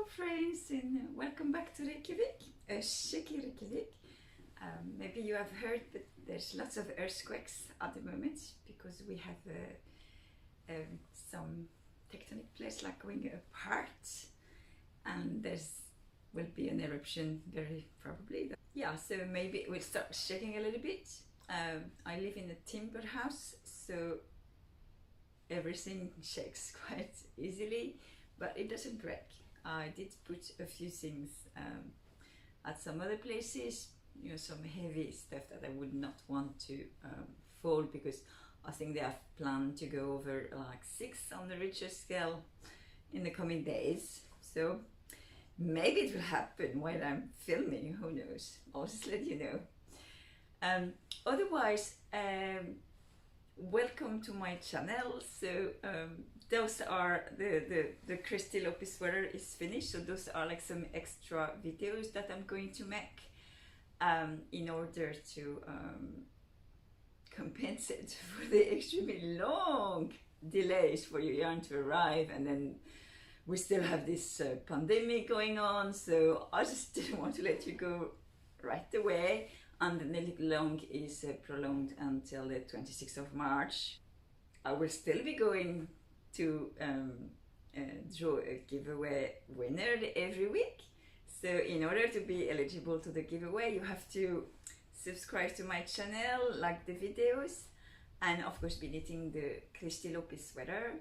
Hello friends, and welcome back to Reykjavik, a shaky Reykjavik. Maybe you have heard, but there's lots of earthquakes at the moment because we have some tectonic plates like going apart, and will be an eruption very probably. Yeah, so maybe it will start shaking a little bit. I live in a timber house, so everything shakes quite easily, but it doesn't break. I did put a few things at some other places, you know, some heavy stuff that I would not want to fall, because I think they have planned to go over like 6 on the Richter scale in the coming days. So maybe it will happen while I'm filming, who knows? I'll just let you know. Otherwise, welcome to my channel. So those are the Kristylopi sweater is finished, so those are like some extra videos that I'm going to make in order to compensate for the extremely long delays for your yarn to arrive, and then we still have this pandemic going on, so I just didn't want to let you go right away. And the knit long is prolonged until the 26th of March. I will still be going to draw a giveaway winner every week. So in order to be eligible to the giveaway, you have to subscribe to my channel, like the videos, and of course be knitting the Kristylopi sweater.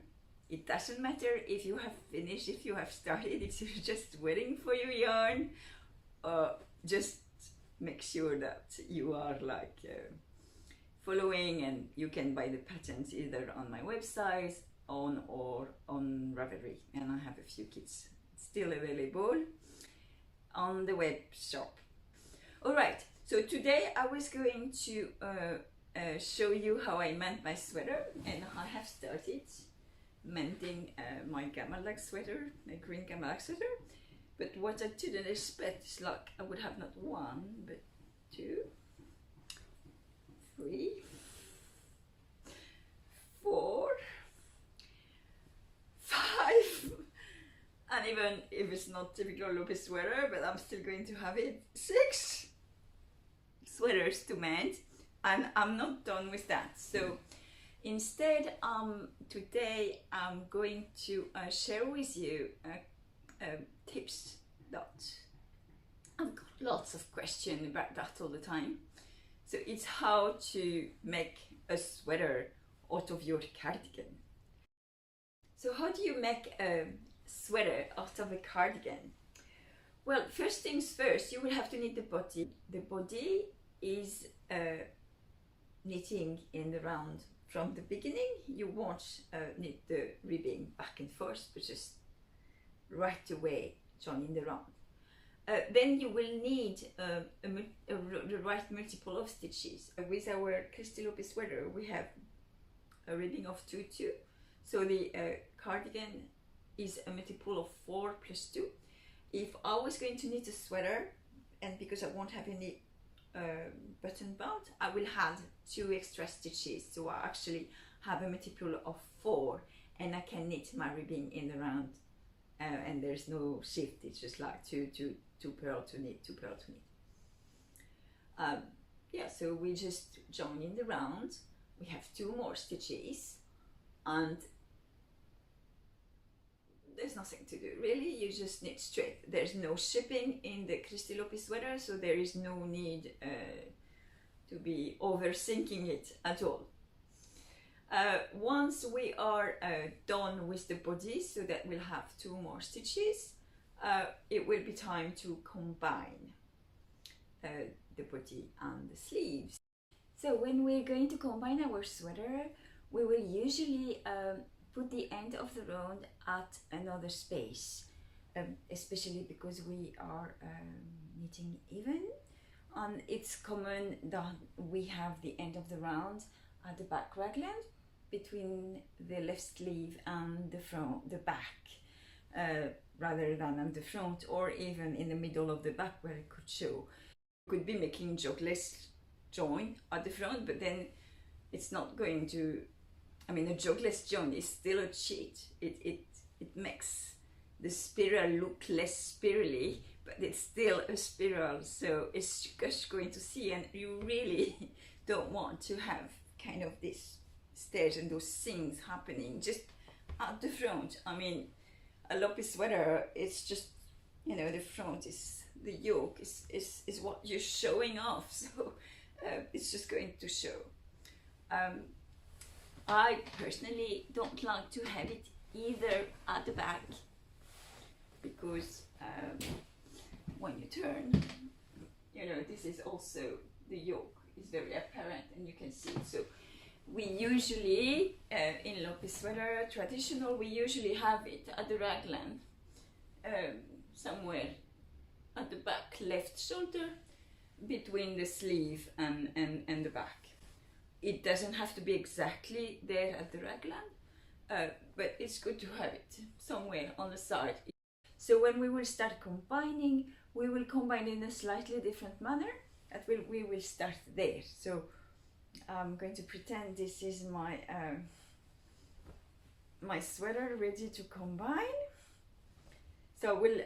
It doesn't matter if you have finished, if you have started, if you're just waiting for your yarn, just make sure that you are like following, and you can buy the patterns either on my website or on Ravelry, and I have a few kits still available on the web shop. Alright, so today I was going to show you how I mend my sweater, and I have started mending my gamalak sweater, my green gamalak sweater. But what I didn't expect is like I would have not 1, but 2, 3, 4, 5, and even if it's not typical lopi sweater, but I'm still going to have it, 6 sweaters to mend, and I'm not done with that. So instead, today I'm going to share with you tips that I've got lots of questions about that all the time. So it's how to make a sweater out of your cardigan. So how do you make a sweater out of a cardigan? Well, first things first, you will have to knit the body. The body is knitting in the round from the beginning. You won't knit the ribbing back and forth, but just right away joining the round. Then you will need the right multiple of stitches. With our Kristylopi sweater, we have a ribbing of 2, 2. So the cardigan is a multiple of 4 plus 2. If I was going to knit a sweater, and because I won't have any button bound, I will add 2 extra stitches. So I actually have a multiple of 4, and I can knit my ribbing in the round. And there's no shift, it's just like 2 purl to knit, 2 purl to knit. Yeah, so we just join in the round, we have 2 more stitches, and there's nothing to do really, you just knit straight. There's no shipping in the Kristylopi sweater, so there is no need to be overthinking it at all. Once we are done with the body, so that we'll have 2 more stitches, it will be time to combine the body and the sleeves. So when we're going to combine our sweater, we will usually put the end of the round at another space, especially because we are knitting even, and it's common that we have the end of the round at the back raglan, between the left sleeve and the back, rather than on the front, or even in the middle of the back where it could show. You could be making jogless join at the front, but then it's not going to, I mean, a jogless join is still a cheat. It makes the spiral look less spirally, but it's still a spiral, so it's just going to see, and you really don't want to have kind of this stairs and those things happening just at the front. I mean, a lopi sweater, it's just, you know, the front is, the yoke is what you're showing off, so it's just going to show. I personally don't like to have it either at the back, because when you turn, you know, this is also, the yoke is very apparent and you can see it. So we usually, in lopi sweater, traditional, we usually have it at the raglan, somewhere at the back left shoulder, between the sleeve and the back. It doesn't have to be exactly there at the raglan, but it's good to have it somewhere on the side. So when we will start combining, we will combine in a slightly different manner. We will start there. So I'm going to pretend this is my my sweater ready to combine. So we'll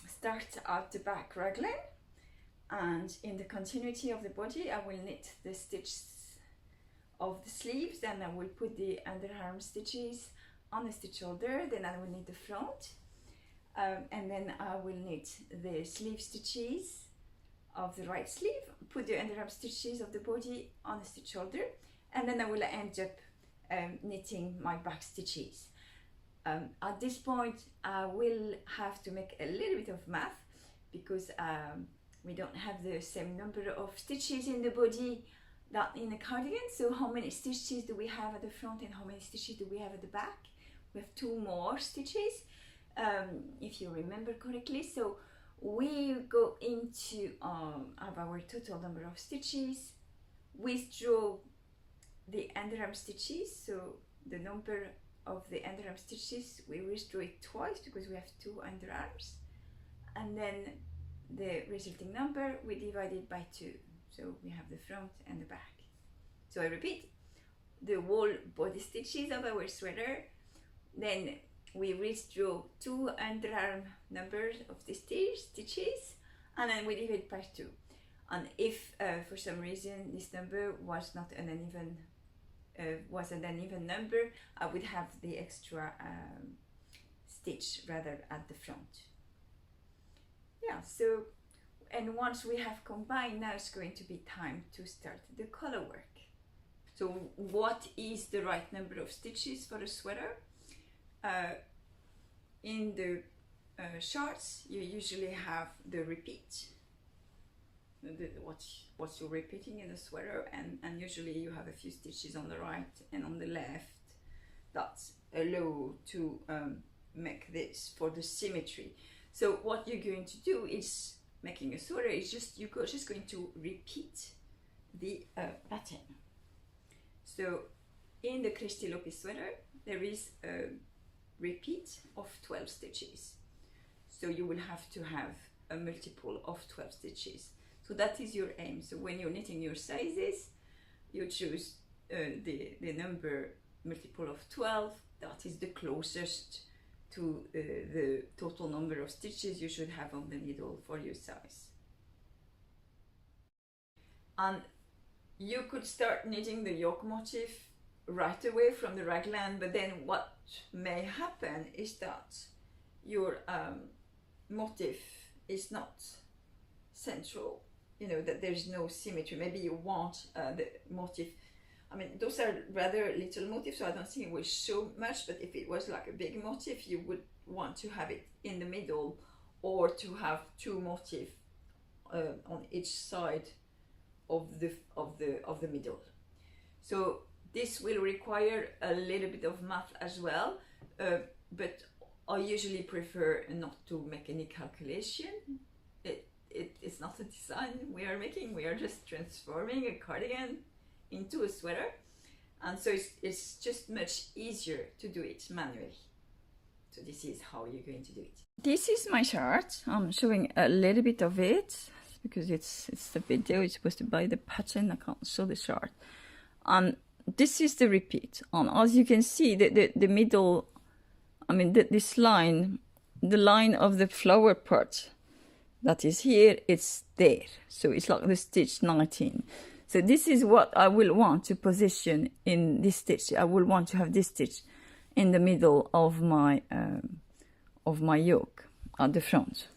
start at the back raglan, and in the continuity of the body I will knit the stitches of the sleeves, then I will put the underarm stitches on the stitch shoulder, then I will knit the front, and then I will knit the sleeve stitches of the right sleeve, put the underarm stitches of the body on the stitch shoulder, and then I will end up knitting my back stitches. At this point I will have to make a little bit of math, because we don't have the same number of stitches in the body that in a cardigan. So how many stitches do we have at the front and how many stitches do we have at the back? We have 2 more stitches, if you remember correctly. So we go into have our total number of stitches, withdraw the underarm stitches, so the number of the underarm stitches, we withdraw it twice because we have 2 underarms, and then the resulting number we divide it by 2, so we have the front and the back. So I repeat, the whole body stitches of our sweater, then we withdraw 2 underarm numbers of the stitches, and then we divide by 2. And if for some reason this number was not an uneven number, I would have the extra stitch rather at the front. Yeah, so, and once we have combined, now it's going to be time to start the color work. So what is the right number of stitches for a sweater? In the charts, you usually have the repeat, what you're repeating in the sweater, and usually you have a few stitches on the right and on the left that allow to make this for the symmetry. So what you're going to do is, making a sweater is just, you're just going to repeat the pattern. So in the Kristylopi sweater there is a repeat of 12 stitches, so you will have to have a multiple of 12 stitches. So that is your aim. So when you're knitting your sizes, you choose the number multiple of 12 that is the closest to the total number of stitches you should have on the needle for your size. And you could start knitting the yoke motif right away from the raglan, but then what may happen is that your motif is not central, you know, that there's no symmetry. Maybe you want the motif, I mean, those are rather little motifs, so I don't think it will show much, but if it was like a big motif, you would want to have it in the middle, or to have 2 motifs on each side of the middle. So this will require a little bit of math as well, but I usually prefer not to make any calculation. It's not a design we are making, we are just transforming a cardigan into a sweater, and so it's just much easier to do it manually. So this is how you're going to do it. This is my chart. I'm showing a little bit of it because it's the video, it's supposed to buy the pattern, I can't show the chart. And this is the repeat, and as you can see, the middle, I mean this line the line of the flower part that is here, it's there. So it's like the stitch 19. So this is what I will want to position in this stitch. I will want to have this stitch in the middle of my yoke at the front.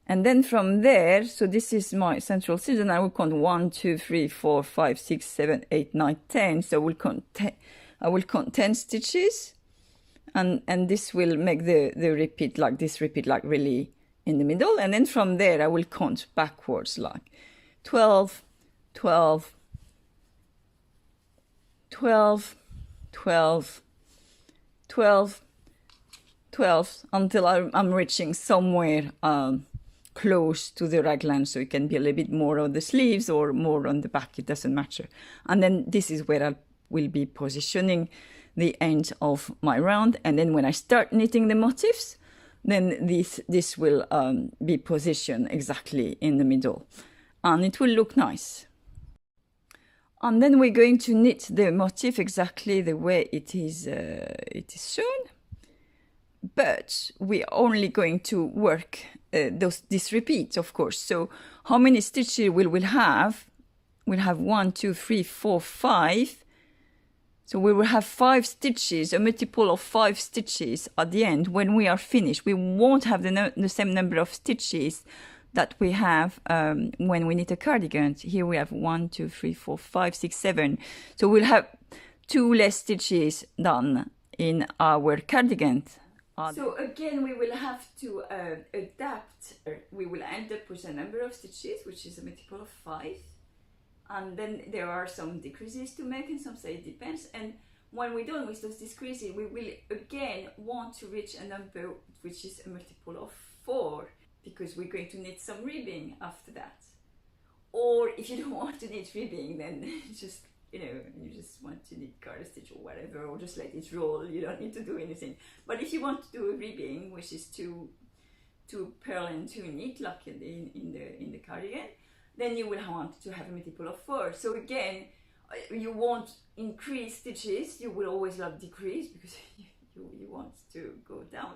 And then from there, so this is my central stitch, and I will count 1, 2, 3, 4, 5, 6, 7, 8, 9, 10. So I will count 10 stitches, and this will make the repeat like this, repeat like really in the middle. And then from there I will count backwards like 12, 12, 12, 12, 12, 12, until I'm reaching somewhere close to the raglan, so it can be a little bit more on the sleeves or more on the back, it doesn't matter. And then this is where I will be positioning the end of my round. And then when I start knitting the motifs, then this will be positioned exactly in the middle, and it will look nice. And then we're going to knit the motif exactly the way it is shown, but we're only going to work this repeat, of course. So how many stitches will we have? We'll have 1, 2, 3, 4, 5. So we will have 5 stitches, a multiple of 5 stitches at the end when we are finished. We won't have the same number of stitches that we have when we knit a cardigan. Here we have 1, 2, 3, 4, 5, 6, 7. So we'll have 2 less stitches done in our cardigan. So again, we will have to adapt. We will end up with a number of stitches, which is a multiple of 5. And then there are some decreases to make, and some say it depends. And when we're done with those decreases, we will again want to reach a number which is a multiple of 4, because we're going to knit some ribbing after that. Or if you don't want to knit ribbing, then just, you just want to knit garter stitch or whatever, or just let it roll. You don't need to do anything. But if you want to do a ribbing, which is 2 purl and 2 knit, like in the cardigan, then you will want to have a multiple of 4. So again, you won't increase stitches, you will always decrease, because you want to go down,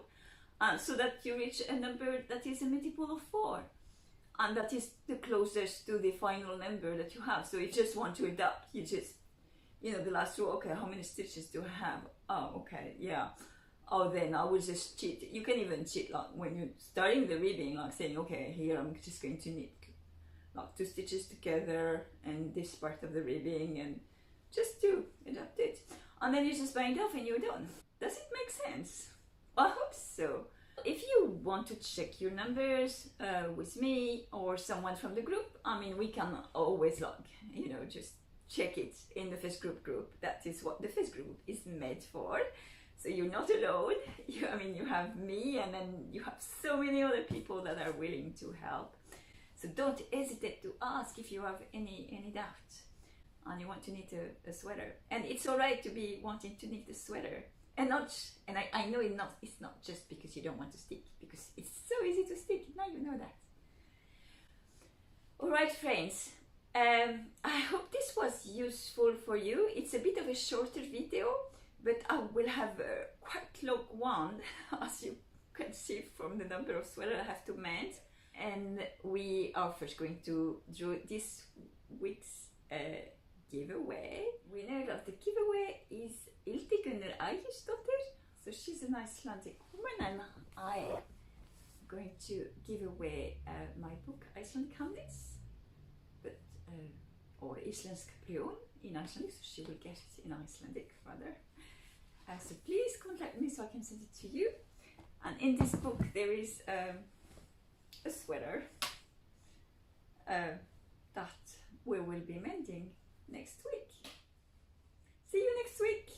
so that you reach a number that is a multiple of 4, and that is the closest to the final number that you have. So if you just want to adapt, you just, the last row, okay, how many stitches do I have? Oh, okay, yeah. Oh, then I will just cheat. You can even cheat like when you're starting the ribbing, like saying, okay, here I'm just going to knit like 2 stitches together and this part of the ribbing, and just to adapt it. And then you just bind off and you're done. Does it make sense? I hope so. If you want to check your numbers with me or someone from the group, we can always just check it in the Facebook group. That is what the Facebook group is made for. So you're not alone. You have me, and then you have so many other people that are willing to help. So don't hesitate to ask if you have any doubt and you want to knit a sweater. And it's alright to be wanting to knit a sweater. And I know it's not just because you don't want to stick, because it's so easy to stick. Now you know that. Alright, friends. I hope this was useful for you. It's a bit of a shorter video, but I will have a quite long one, as you can see from the number of sweaters I have to mend. And we are first going to do this week's giveaway. Winner of the giveaway is Hildegundur Ægisdóttir. So she's an Icelandic woman, and I'm going to give away my book Icelandic Handits, but or Íslensk prjón in Icelandic, so she will get it in Icelandic rather. So please contact me so I can send it to you. And in this book there is a sweater that we will be mending next week. See you next week.